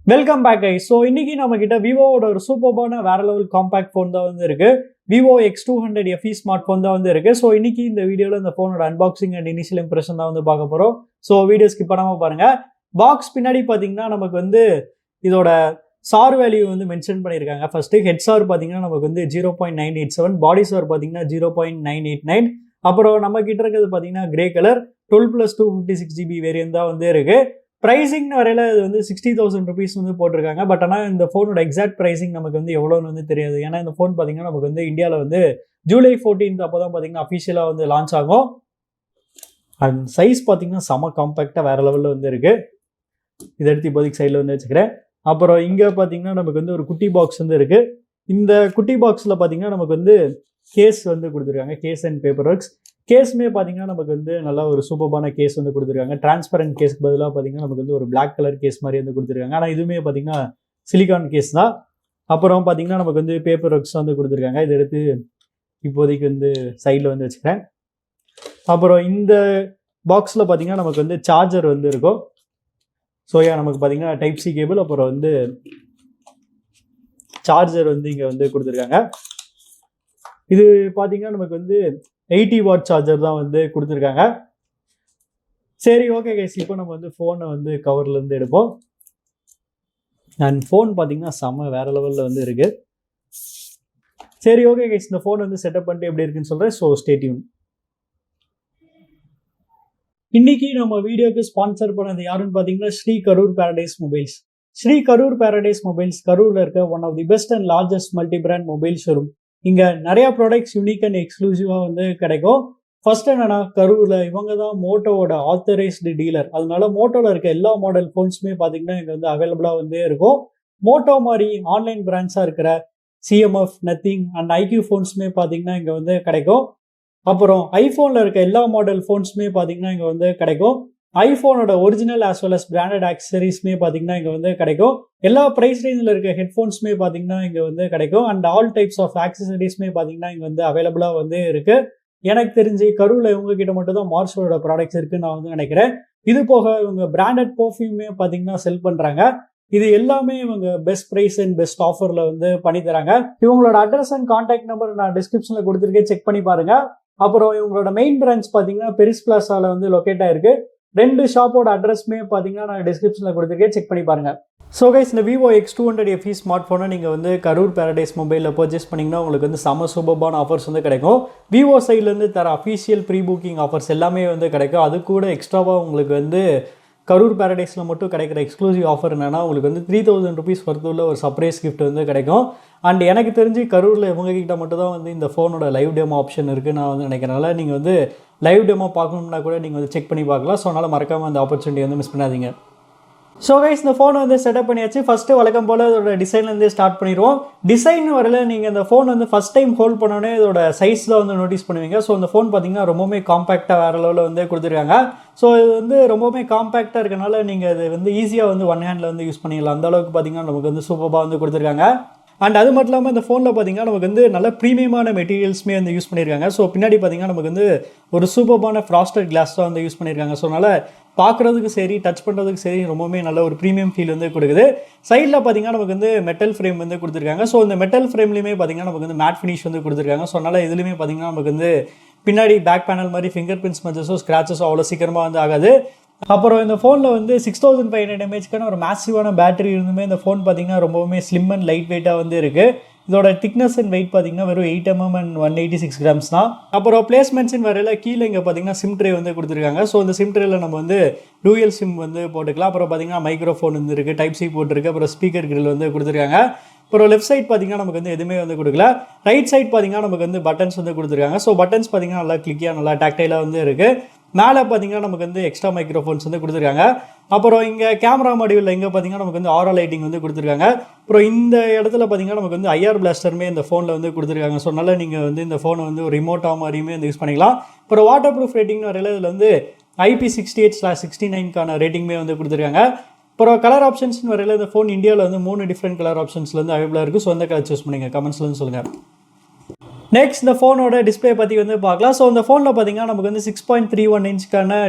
Welcome back guys. So இன்னைக்கு நம்ம கிட்ட விவோவோட ஒரு சூப்பர்பான வேற லெவல் காம்பேக்ட் ஃபோன் தான் வந்து இருக்கு. Vivo X200 FE smart phone தான் வந்து இருக்கு. ஸோ இன்னைக்கு இந்த வீடியோவில் இந்த ஃபோனோட அன்பாக்சிங் அண்ட் இனிஷியல் இம்ப்ரெஷன் தான் வந்து பார்க்க போகிறோம். ஸோ வீடியோ ஸ்கிப் பண்ணாமல் பாருங்க. பாக்ஸ் பின்னாடி பார்த்தீங்கன்னா நமக்கு வந்து இதோட சார் வேல்யூ வந்து மென்ஷன் பண்ணியிருக்காங்க. ஃபர்ஸ்ட் ஹெட் சார் பார்த்தீங்கன்னா நமக்கு வந்து 0.987, பாடி சார் பார்த்தீங்கன்னா 0.989. அப்புறம் நம்ம கிட்ட இருக்கிறது பார்த்தீங்கன்னா கிரே கலர் 12+2 56GB வேரியன்ட் தான் வந்து இருக்கு. ப்ரைஸிங் வரையில இது வந்து 60,000 rupees வந்து போட்டிருக்காங்க. பட் ஆனால் இந்த ஃபோனோட எக்ஸாக்ட் ப்ரைஸிங் நமக்கு வந்து எவ்வளோன்னு வந்து தெரியாது. ஏன்னா இந்த ஃபோன் பார்த்தீங்கன்னா நமக்கு வந்து இந்தியாவில் வந்து ஜூலை 14 அப்போ தான் பார்த்தீங்கன்னா அஃபிஷியலாக வந்து லான்ச் ஆகும். அண்ட் சைஸ் பார்த்தீங்கன்னா செம காம்பேக்டாக வேற லெவலில் வந்து இருக்கு. இதை எடுத்து இப்போதைக்கு சைடில் வந்து வச்சுக்கிறேன். அப்புறம் இங்கே பார்த்தீங்கன்னா நமக்கு வந்து ஒரு குட்டி பாக்ஸ் வந்து இருக்கு. இந்த குட்டி பாக்ஸில் பார்த்தீங்கன்னா நமக்கு வந்து கேஸ் வந்து கொடுத்துருக்காங்க. Case and paper works. கேஸுமே பார்த்தீங்கன்னா நமக்கு வந்து நல்லா ஒரு சூப்பர்பான கேஸ் வந்து கொடுத்துருக்காங்க. டிரான்ஸ்பரண்ட் கேஸ்க்கு பதிலாக பார்த்தீங்கன்னா நமக்கு வந்து ஒரு பிளாக் கலர் கேஸ் மாதிரி வந்து கொடுத்துருக்காங்க. ஆனால் இதுவுமே பார்த்தீங்கன்னா சிலிகான் கேஸ் தான். அப்புறம் பார்த்தீங்கன்னா நமக்கு வந்து பேப்பர் ஒர்க்ஸ் வந்து கொடுத்துருக்காங்க. இதை எடுத்து இப்போதைக்கு வந்து சைடில் வந்து வச்சுக்கிறேன். அப்புறம் இந்த பாக்ஸில் பார்த்தீங்கன்னா நமக்கு வந்து சார்ஜர் வந்து இருக்கும். ஸோ நமக்கு பார்த்தீங்கன்னா டைப் சி கேபிள், அப்புறம் வந்து சார்ஜர் வந்து இங்கே வந்து கொடுத்துருக்காங்க. இது பார்த்தீங்கன்னா நமக்கு வந்து 80 வாட் சார்ஜர் தான் வந்து கொடுத்துருக்காங்க. சரி, ஓகே கைஸ், இப்போ நம்ம வந்து ஃபோனை வந்து கவர்லேருந்து எடுப்போம். அண்ட் ஃபோன் பார்த்தீங்கன்னா செம்ம வேற லெவலில் வந்து இருக்கு. சரி, ஓகே கைஸ், இந்த ஃபோன் வந்து செட்டப் பண்ணிட்டு எப்படி இருக்குன்னு சொல்கிறேன். So stay tuned. இன்னைக்கு நம்ம வீடியோக்கு ஸ்பான்சர் பண்ணது யாருன்னு பார்த்தீங்கன்னா Sri Karur paradise mobiles. Sri Karur paradise mobiles கரூரில் இருக்க one of the best and largest multi brand mobile showroom. இங்கே நிறைய ப்ராடக்ட்ஸ் யூனிக் அண்ட் எக்ஸ்க்ளூசிவாக வந்து கிடைக்கும். ஃபர்ஸ்ட் என்னன்னா, கரூரில் இவங்க தான் மோட்டோவோட ஆத்தரைஸ்டு டீலர். அதனால மோட்டோவில் இருக்க எல்லா மாடல் ஃபோன்ஸுமே பார்த்தீங்கன்னா இங்கே வந்து அவைலபிளாக வந்து இருக்கும். மோட்டோ மாதிரி ஆன்லைன் பிராண்ட்ஸாக இருக்கிற CMF, நத்திங் அண்ட் IQ ஃபோன்ஸுமே பார்த்தீங்கன்னா இங்கே வந்து கிடைக்கும். அப்புறம் ஐஃபோனில் இருக்க எல்லா மாடல் ஃபோன்ஸுமே பார்த்தீங்கன்னா இங்கே வந்து கிடைக்கும். ஐஃபோனோட original as well as branded ஆக்சசரிஸ்மே பார்த்தீங்கன்னா இங்கே வந்து கிடைக்கும். எல்லா ப்ரைஸ் ரேஞ்சில் இருக்க ஹெட்ஃபோன்ஸுமே பார்த்தீங்கன்னா இங்கே வந்து கிடைக்கும். அண்ட் ஆல் டைப்ஸ் ஆஃப் ஆக்சசரிஸ்மே பார்த்தீங்கன்னா இங்கே வந்து அவைலபிளாக வந்து இருக்கு. எனக்கு தெரிஞ்சு கரூரில் இவங்க கிட்ட மட்டும் தான் மார்ஷலோட ப்ராடக்ட்ஸ் இருக்குன்னு நான் வந்து நினைக்கிறேன். இது போக இவங்க பிராண்டட் பர்ஃப்யூமே பார்த்தீங்கன்னா செல் பண்ணுறாங்க. இது எல்லாமே இவங்க பெஸ்ட் ப்ரைஸ் அண்ட் பெஸ்ட் ஆஃபரில் வந்து பண்ணி தராங்க. இவங்களோட அட்ரஸ் அண்ட் கான்டாக்ட் நம்பர் நான் டிஸ்கிரிப்ஷனில் கொடுத்துருக்கேன், செக் பண்ணி பாருங்க. அப்புறம் இவங்களோட மெயின் பிரான்ச் பார்த்தீங்கன்னா பெரிஸ் பிளாஸால வந்து லொக்கேட் ஆயிருக்கு. 2 ஷாப்போட அட்ரஸ்மே பார்த்தீங்கன்னா நான் டிஸ்கிரிப்ஷனில் கொடுத்துருக்கேன், செக் பண்ணி பாருங்க. ஸோ கைஸ், இந்த விவோ X200 FE ஸ்மார்ட் ஃபோனை நீங்கள் வந்து கரூர் பேரடைஸ் மொபைலில் பர்ச்சேஸ் பண்ணிங்கன்னா உங்களுக்கு வந்து செம சூப்பர்பான ஆஃபர்ஸ் வந்து கிடைக்கும். விவோ சைட்லேருந்து தர அஃபீஷியல் ப்ரீ புக்கிங் ஆஃபர்ஸ் எல்லாமே வந்து கிடைக்கும். அது கூட எக்ஸ்ட்ராவாக உங்களுக்கு வந்து கரூர் பேரடைஸில் மட்டும் கிடைக்கிற எக்ஸ்க்ளூசிவ் ஆஃபர் என்னன்னா, உங்களுக்கு வந்து 3,000 rupees உள்ள ஒரு சர்ப்ரைஸ் கிஃப்ட் வந்து கிடைக்கும். அண்ட் எனக்கு தெரிஞ்சு கரூரில் இவங்க கிட்ட மட்டும் தான் வந்து இந்த ஃபோனோட லைவ் டெமோ ஆப்ஷன் இருக்குது நான் வந்து நினைக்கிறனால, நீங்கள் வந்து லைவ் டெமோ பார்க்கணும்னா கூட நீங்கள் வந்து செக் பண்ணி பார்க்கலாம். ஸோ அதனால் மறக்காமல் அந்த ஆப்பர்ச்சுனிட்டி வந்து மிஸ் பண்ணாதீங்க. ஸோ கைஸ், இந்த ஃபோனை வந்து செட்டப் பண்ணியாச்சு. ஃபஸ்ட்டு வழக்கம் போல் இதோட டிசைன்லேருந்து ஸ்டார்ட் பண்ணிடுவோம். டிசைன் வரல நீங்கள் இந்த ஃபோன் வந்து ஃபஸ்ட் டைம் ஹோல்ட் பண்ணோன்னே இதோட சைஸில் வந்து நோட்டீஸ் பண்ணுவீங்க. ஸோ இந்த ஃபோன் பார்த்தீங்கன்னா ரொம்பவுமே காம்பேக்டாக வேறு லெவலில் வந்து கொடுத்துருக்காங்க. ஸோ இது வந்து ரொம்பவுமே காம்பேக்டாக இருக்கனால நீங்கள் இது வந்து ஈஸியாக வந்து ஒன் ஹேண்டில் வந்து யூஸ் பண்ணிடலாம். அந்த அளவுக்கு பார்த்தீங்கன்னா நமக்கு வந்து சூப்பராக வந்து கொடுத்துருக்காங்க. அண்ட் அது மட்டும் இல்லாமல் இந்த ஃபோனில் பார்த்தீங்கன்னா நமக்கு வந்து நல்ல ப்ரீமியமான மெட்டீரியல்ஸுமே வந்து யூஸ் பண்ணியிருக்காங்க. ஸோ பின்னாடி பார்த்தீங்கன்னா நமக்கு வந்து ஒரு சூப்பரான ஃப்ராஸ்டட் கிளாஸ் தான் வந்து யூஸ் பண்ணியிருக்காங்க. ஸோ அதனால் பார்க்குறதுக்கு சரி, டச் பண்ணுறதுக்கு சரி, ரொம்பவே நல்ல ஒரு ப்ரீமியம் ஃபீல் வந்து கொடுக்குது. சைடில் பார்த்தீங்கன்னா நமக்கு வந்து மெட்டல் ஃப்ரேம் வந்து கொடுத்துருக்காங்க. ஸோ இந்த மெட்டல் ஃப்ரேம்லேயுமே பார்த்தீங்கன்னா நமக்கு வந்து மேட் ஃபினிஷ் வந்து கொடுத்துருக்காங்க. ஸோ அதனால் இதுலேயுமே பார்த்தீங்கன்னா நமக்கு வந்து பின்னாடி பேக் பேனல் மாதிரி ஃபிங்கர் பிரிண்ட்ஸ் மச்சஸோ ஸ்க்ராச்சஸோ அவ்வளோ சீக்கிரமாக வந்து ஆகாது. அப்புறம் இந்த ஃபோனில் வந்து 6500 mAhக்கான ஒரு மேசிவான பேட்டரி இருந்துமே இந்த ஃபோன் பார்த்தீங்கன்னா ரொம்பவுமே ஸ்லிம் அண்ட் லைட் வெயிட்டாக வந்து இருக்குது. இதோட திக்னஸ் அண்ட் வெயிட் பார்த்தீங்கன்னா வெறும் 8 mm அண்ட் 186 grams தான். அப்புறம் பிளேஸ்மெண்ட்ஸின் வரையில் கீழே இங்கே பார்த்தீங்கன்னா சிம் ட்ரே வந்து கொடுத்துருக்காங்க. ஸோ இந்த சிம் ட்ரேயில் நம்ம வந்து டூயல் சிம் வந்து போட்டுக்கலாம். அப்புறம் பார்த்தீங்கன்னா மைக்ரோஃபோன் வந்து இருக்குது, டைப் சி போட்டிருக்கு, அப்புறம் ஸ்பீக்கர் கிரில் வந்து கொடுத்துருக்காங்க. அப்புறம் லெஃப்ட் சைட் பார்த்தீங்கன்னா நமக்கு வந்து எதுவுமே வந்து கொடுக்கல. ரைட் சைட் பார்த்தீங்கன்னா நமக்கு வந்து பட்டன்ஸ் வந்து கொடுத்துருக்காங்க. ஸோ பட்டன்ஸ் பார்த்தீங்கன்னா நல்லா கிளிக்கியாக நல்லா டாக்டைலாக வந்து இருக்குது. மேலே பார்த்தீங்கன்னா நமக்கு வந்து எக்ஸ்ட்ரா மைக்ரோஃபோன்ஸ் வந்து கொடுத்துருக்காங்க. அப்புறம் இங்கே கேமரா மாடியூலில் இங்கே பார்த்தீங்கன்னா நமக்கு வந்து ஆரா லைட்டிங் வந்து கொடுத்துருக்காங்க. அப்புறம் இந்த இடத்துல பார்த்தீங்கன்னா நமக்கு வந்து IR பிளாஸ்டருமே இந்த ஃபோனில் வந்து கொடுத்துருக்காங்க. ஸோ அதனால் நீங்கள் வந்து இந்த ஃபோனை வந்து ஒரு ரிமோட்டாக மாதிரியுமே வந்து யூஸ் பண்ணிக்கலாம். அப்புறம் வாட்டர் ப்ரூஃப் ரேட்டிங்னு வரையில் இதில் வந்து IP68/69க்கான ரேட்டிங்குமே வந்து கொடுத்துருக்காங்க. அப்புறம் கலர் ஆப்ஷன்ஸ்னு வரையில் இந்த ஃபோன் இந்தியாவில் வந்து 3 டிஃப்ரெண்ட் கலர் ஆப்ஷன்ஸில் வந்து அவைலபிளாக இருக்குது. ஸோ எந்த கலர் சூஸ் பண்ணிங்க கமெண்ட்ஸில் வந்து சொல்லுங்கள். நெக்ஸ்ட் இந்த ஃபோனோட டிஸ்பிளே பற்றி வந்து பார்க்கலாம். ஸோ இந்த ஃபோனில் பார்த்தீங்கன்னா நமக்கு வந்து 6.31 inch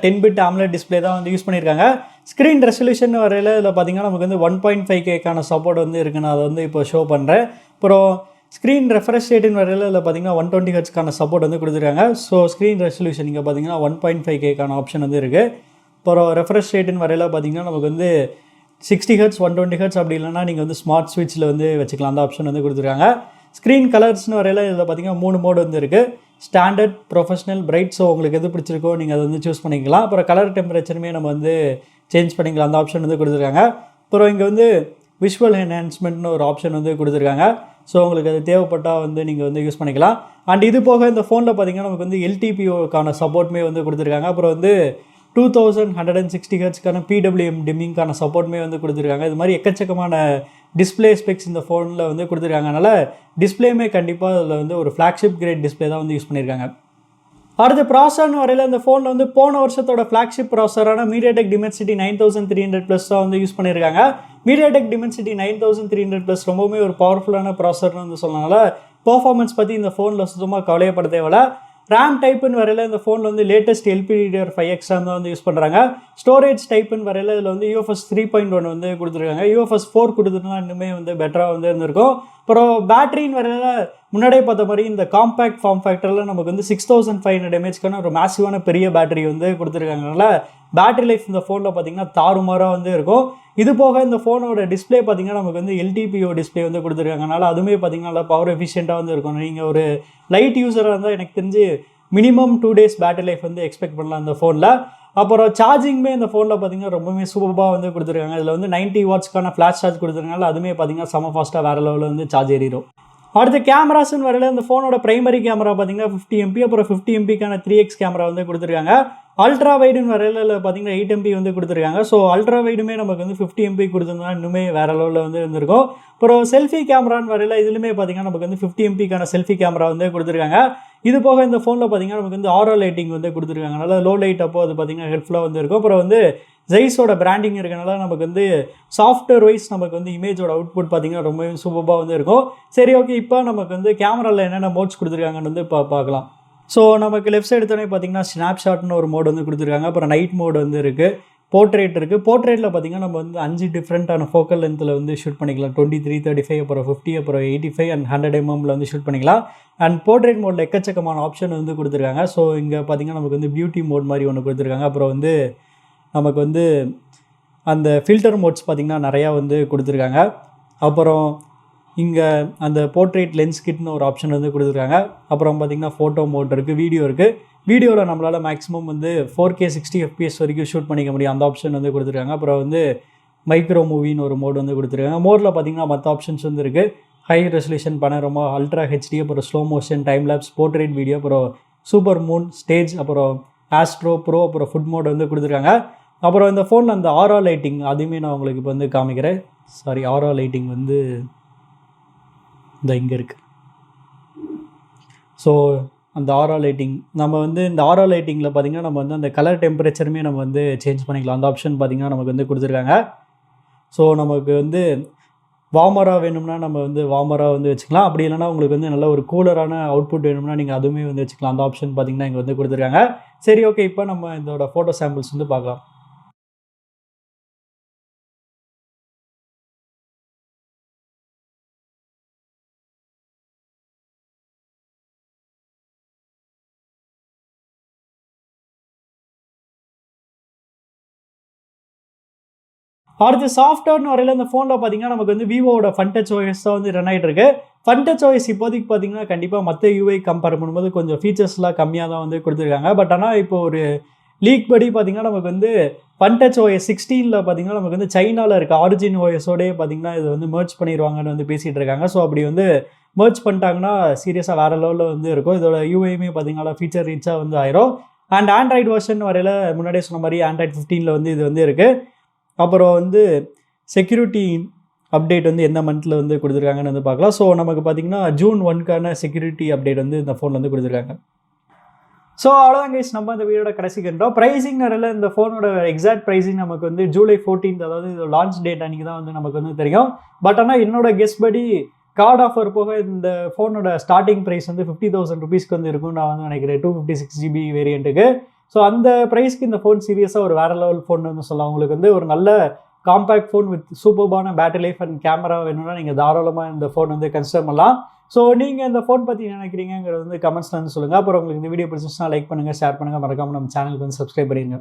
10-bit AMOLED டிஸ்பிளே தான் வந்து யூஸ் பண்ணியிருக்காங்க. ஸ்க்ரீன் ரெசல்யூஷன் வரையில் இதில் பார்த்தீங்கன்னா நமக்கு வந்து 1.5Kக்கான சப்போர்ட் வந்து இருக்குன்னு அதை வந்து இப்போ ஷோ பண்ணுறேன். அப்புறம் ஸ்க்ரீன் ரெஃப்ரெஷ் ரேட்டின் வரையில் இதில் பார்த்தீங்கன்னா 120 ஹெர்ட்ஸ்க்கான சப்போர்ட் வந்து கொடுத்துருக்காங்க. ஸோ ஸ்க்ரீன் ரெசல்யூஷன் இங்கே பார்த்தீங்கன்னா 1.5Kக்கான ஆப்ஷன் வந்து இருக்குது. அப்புறம் ரெஃப்ரெஷ் ரேட்டின் வரையில் பார்த்தீங்கன்னா நமக்கு வந்து 60 ஹெர்ட்ஸ் 120 ஹெர்ட்ஸ் அப்படி இல்லைனா நீங்கள் வந்து ஸ்மார்ட் ஸ்விட்சில் வந்து வச்சுக்கலாம். அந்த ஆப்ஷன் வந்து கொடுத்துருக்காங்க. ஸ்க்ரீன் கலர்ஸ்னு வரையில் இதில் பார்த்தீங்கன்னா 3 மோடு வந்து இருக்குது. Standard, professional, bright. ஸோ உங்களுக்கு எது பிடிச்சிருக்கோ நீங்கள் அதை வந்து சூஸ் பண்ணிக்கலாம். அப்புறம் கலர் டெம்பரேச்சருமே நம்ம வந்து சேஞ்ச் பண்ணிக்கலாம். அந்த ஆப்ஷன் வந்து கொடுத்துருக்காங்க. அப்புறம் இங்கே வந்து விஷுவல் என்ஹான்ஸ்மெண்ட்னு ஒரு ஆப்ஷன் வந்து கொடுத்துருக்காங்க. ஸோ உங்களுக்கு அது தேவைப்பட்டால் வந்து நீங்கள் வந்து யூஸ் பண்ணிக்கலாம். அண்ட் இது போக இந்த ஃபோனில் பார்த்தீங்கன்னா நமக்கு வந்து LTPOக்கான சப்போர்ட்டுமே வந்து கொடுத்துருக்காங்க. அப்புறம் வந்து 2160 ஹெர்ட்ஸ்க்கான PWM டிம்மிங்கான சப்போர்ட்டுமே வந்து கொடுத்துருக்காங்க. இது மாதிரி எக்கச்சக்கமான டிஸ்பிளே ஸ்பெக்ஸ் இந்த ஃபோனில் வந்து கொடுத்துருக்காங்க. அதனால் டிஸ்பிளேமே கண்டிப்பாக அதில் வந்து ஒரு ஃப்ளாக்ஷிப் கிரேட் டிஸ்பிளே தான் வந்து யூஸ் பண்ணியிருக்காங்க. அடுத்து ப்ராசர்னு வரையில் இந்த ஃபோனில் வந்து போன வருஷத்தோட ஃப்ளாக்ஷிப் ப்ராசரான MediaTek Dimensity 9300+ தான் வந்து யூஸ் பண்ணியிருக்காங்க. MediaTek Dimensity 9300+ ரொம்பவுமே ஒரு பவர்ஃபுல்லான ப்ராசர்னு வந்து சொன்னனால பர்ஃபார்மன்ஸ் பற்றி இந்த ஃபோனில் சுத்தமாக கவலையப்பட தேவையில்ல. ரேம் டைப்புன்னு வரையில் இந்த ஃபோனில் வந்து லேட்டஸ்ட் LPDDR5X RAM தான் வந்து யூஸ் பண்ணுறாங்க. ஸ்டோரேஜ் டைப்புன்னு வரையில் இதில் வந்து UFS 3.1 வந்து கொடுத்துருக்காங்க. UFS 4 கொடுத்துருந்தா இன்னுமே வந்து பெட்டராக வந்து இருந்திருக்கும். அப்புறம் பேட்டரின்னு வரையில் முன்னாடியே பார்த்த மாதிரி இந்த காம்பேக்ட் ஃபார்ம் ஃபேக்டரில் நமக்கு வந்து 6500 mAhக்கான ஒரு மேசிவான பெரிய பேட்டரி வந்து கொடுத்துருக்காங்கனால பேட்டரி லைஃப் இந்த ஃபோனில் பார்த்தீங்கன்னா தாறுமாறாக வந்து இருக்கும். இது போக இந்த ஃபோனோட டிஸ்பிளே பார்த்தீங்கன்னா நமக்கு வந்து LTPO டிஸ்பிளே வந்து கொடுத்துருக்காங்கனால அதுவுமே பார்த்தீங்கன்னா நல்லா பவர் எஃபிஷியண்ட்டாக வந்து இருக்கும். நீங்கள் ஒரு லைட் யூஸராக இருந்தால் எனக்கு தெரிஞ்சு மினிமம் 2 days பேட்டரி லைஃப் வந்து எக்ஸ்பெக்ட் பண்ணலாம் இந்த ஃபோனில். அப்புறம் சார்ஜிங்குமே இந்த ஃபோனில் பார்த்தீங்கன்னா ரொம்பவே சூப்பராக வந்து கொடுத்துருக்காங்க. இதில் வந்து 90 வாட்ஸ்க்கான ஃப்ளாஷ் சார்ஜ் கொடுத்துருக்கனால அதுவுமே பார்த்தீங்கன்னா செம ஃபாஸ்ட்டாக வேறு லெவலில் வந்து சார்ஜ் ஏறிடும். அடுத்து கேமராஸ்ன்னு வரையில் இந்த ஃபோனோட பிரைமரி கேமரா பார்த்தீங்கன்னா 50 MP, அப்புறம் 50 MPக்கான 3x கேமரா வந்து கொடுத்துருக்காங்க. அல்ட்ரா வைடுன்னு வரையில் பார்த்தீங்கன்னா 8 MP வந்து கொடுத்துருக்காங்க. ஸோ அல்ட்ரா வைடுமே நமக்கு வந்து 50 MP கொடுத்துருந்தா இன்னுமே வேறு லெவலில் வந்து இருந்திருக்கும். அப்புறம் செல்ஃபி கேமரான்னு வரையில் இதுலையுமே பார்த்தீங்கன்னா நமக்கு வந்து 50 MPக்கான செல்ஃபி கேமரா வந்து கொடுத்துருக்காங்க. இது போக இந்த ஃபோனில் பார்த்தீங்கன்னா நமக்கு வந்து ஆரோ லைட்டிங் வந்து கொடுத்துருக்காங்க. அதனால் லோ லைட் அப்போ அது பார்த்தீங்கன்னா ஹெல்ப்ஃபுல்லாக வந்து இருக்கும். அப்புறம் வந்து ஜெய்ஸோட பிராண்டிங் இருக்கனால நமக்கு வந்து சாஃப்ட்வேர் வைஸ் நமக்கு வந்து இமேஜோட அவுட்புட் பார்த்தீங்கன்னா ரொம்பவே சூப்பராக வந்து இருக்கும். சரி, ஓகே, இப்போ நமக்கு வந்து கேமராவில் என்னென்ன மோட்ஸ் கொடுத்துருக்காங்கன்னு வந்து பார்க்கலாம். ஸோ நமக்கு லெஃப்ட் சைடு எடுத்தோடனே பார்த்தீங்கன்னா ஸ்னாப்ஷாட்னு ஒரு மோட் வந்து கொடுத்துருக்காங்க. அப்புறம் நைட் மோட் வந்து இருக்குது. போர்ட்ரேட் இருக்குது. போர்ட்ரேட்டில் பார்த்தீங்கன்னா நம்ம வந்து 5 டிஃப்ரெண்ட்டான ஃபோக்கல் லென்த்தில் வந்து ஷூட் பண்ணிக்கலாம். 23, 35, அப்புறம் 50, அப்புறம் 85 அண்ட் 100 mm வந்து ஷூட் பண்ணிக்கலாம். அண்ட் போர்ட்ரேட் மோடில் எக்கச்சக்கமான ஆப்ஷன் வந்து கொடுத்துருக்காங்க. ஸோ இங்கே பார்த்தீங்கன்னா நமக்கு வந்து பியூட்டி மோட் மாதிரி ஒன்று கொடுத்துருக்காங்க. அப்புறம் வந்து நமக்கு வந்து அந்த ஃபில்டர் மோட்ஸ் பார்த்திங்கன்னா நிறையா வந்து கொடுத்துருக்காங்க. அப்புறம் இங்கே அந்த போர்ட்ரேட் லென்ஸ் கிட்னு ஒரு ஆப்ஷன் வந்து கொடுத்துருக்காங்க. அப்புறம் பார்த்திங்கன்னா ஃபோட்டோ மோட் இருக்குது, வீடியோ இருக்குது. வீடியோவில் நம்மளால் மேக்ஸிமம் வந்து 4K 60 FPS வரைக்கும் ஷூட் பண்ணிக்க முடியும். அந்த ஆப்ஷன் வந்து கொடுத்துருக்காங்க. அப்புறம் வந்து மைக்ரோ மூவின்னு ஒரு மோட் வந்து கொடுத்துருக்காங்க. மோடில் பார்த்திங்கன்னா மற்ற ஆப்ஷன்ஸ் வந்து இருக்குது. High resolution panorama, ultra HD, அப்புறம் slow motion, time lapse, portrait video, அப்புறம் சூப்பர் மூன், ஸ்டேஜ், அப்புறம் ஆஸ்ட்ரோ ப்ரோ, அப்புறம் ஃபுட் மோட் வந்து கொடுத்துருக்காங்க. அப்புறம் இந்த ஃபோனில் அந்த ஆரா லைட்டிங் அதுவுமே நான் உங்களுக்கு இப்போ வந்து காமிக்கிறேன். சாரி, ஆரா லைட்டிங் வந்து இந்த இங்கே இருக்குது. ஸோ அந்த ஆரா லைட்டிங் நம்ம வந்து இந்த ஆரா லைட்டிங்கில் பார்த்திங்கன்னா நம்ம வந்து அந்த கலர் டெம்பரேச்சருமே நம்ம வந்து சேஞ்ச் பண்ணிக்கலாம். அந்த ஆப்ஷன் பார்த்திங்கன்னா நமக்கு வந்து கொடுத்துருக்காங்க. ஸோ நமக்கு வந்து வார்மராக வேணும்னா நம்ம வந்து வார்மராக வந்து வச்சுக்கலாம். அப்படி இல்லைனா உங்களுக்கு வந்து நல்ல ஒரு கூலரான அவுட்புட் வேணும்னா நீங்கள் அதுவுமே வந்து வச்சுக்கலாம். அந்த ஆப்ஷன் பார்த்திங்கன்னா இங்கே வந்து கொடுத்துருக்காங்க. சரி, ஓகே, இப்போ நம்ம இதோட ஃபோட்டோ சாம்பிள்ஸ் வந்து பார்க்கலாம். அடுத்து சாஃப்ட்வேர்னு வரையில் இந்த ஃபோனில் பார்த்தீங்கன்னா நமக்கு வந்து விவோட ஃபன்டச் OS தான் வந்து ரன் ஆகிட்டு இருக்கு. ஃபன்டச் OS இப்போதைக்கு பார்த்தீங்கன்னா கண்டிப்பாக மற்ற UI கம்பேர் பண்ணும்போது கொஞ்சம் ஃபீச்சர்ஸ்லாம் கம்மியாக தான் வந்து கொடுத்துருக்காங்க. பட் ஆனால் இப்போ ஒரு லீக் படி பார்த்தீங்கன்னா நமக்கு வந்து ஃபன்டச் OS 16 பார்த்தீங்கன்னா நமக்கு வந்து சைனாவில் இருக்க ஆரிஜின் OS-ஓடே பார்த்தீங்கன்னா இது வந்து மெர்ஜ் பண்ணிடுவாங்கன்னு வந்து பேசிகிட்டு இருக்காங்க. ஸோ அப்படி வந்து மெர்ஜ் பண்ணிட்டாங்கன்னா சீரியஸாக வேறு லெவலில் வந்து இருக்கும். இதோட UIமே பார்த்தீங்கன்னா ஃபீச்சர் ரீச்சாக வந்து ஆயிரும். அண்ட் ஆண்ட்ராய்டு வெர்ஷன் வரையில் முன்னாடியே சொன்ன மாதிரி ஆண்ட்ராய்டு 15 வந்து இது வந்து இருக்குது. அப்புறம் வந்து செக்யூரிட்டி அப்டேட் வந்து எந்த மந்தில் வந்து கொடுத்துருக்காங்கன்னு வந்து பார்க்கலாம். ஸோ நமக்கு பார்த்திங்கன்னா June 1க்கான செக்யூரிட்டி அப்டேட் வந்து இந்த ஃபோனில் வந்து கொடுத்துருக்காங்க. ஸோ அவ்வளோதான் கைஸ், நம்ம இந்த வீடியோட கடைசிக்கின்றோம். ப்ரைஸிங் நிறைய இந்த ஃபோனோட எக்ஸாக்ட் ப்ரைஸிங் நமக்கு வந்து July 14th, அதாவது இது லான்ச் டேட் அன்றைக்கி தான் வந்து நமக்கு வந்து தெரியும். பட் ஆனால் என்னோட கெஸ் படி கார்டு ஆஃபர் போக இந்த ஃபோனோட ஸ்டார்டிங் ப்ரைஸ் வந்து 50,000 rupeesக்கு வந்து இருக்கும்னு நான் வந்து நினைக்கிறேன். 256 GB வேரியண்ட்டுக்கு. ஸோ அந்த ப்ரைஸ்க்கு இந்த ஃபோன் சீரியஸாக ஒரு வேறு லெவல் ஃபோன் வந்து சொல்லலாம். உங்களுக்கு வந்து ஒரு நல்ல காம்பேக்ட் ஃபோன் வித் சூப்பர்பான பேட்டரி லைஃப் அண்ட் கேமரா வேணும்னா நீங்கள் தாராளமாக இந்த ஃபோன் வந்து கன்சிடர் பண்ணலாம். ஸோ நீங்கள் இந்த ஃபோன் பற்றி நினைக்கிறீங்கிறது வந்து கமெண்ட்ஸில் வந்து சொல்லுங்கள். அப்புறம் உங்களுக்கு இந்த வீடியோ பிடிச்சிச்சுன்னா லைக் பண்ணுங்கள், ஷேர் பண்ணுங்கள், மறக்காமல் நம்ம சேனலுக்கு வந்து சப்ஸ்கிரைப் பண்ணிடுங்க.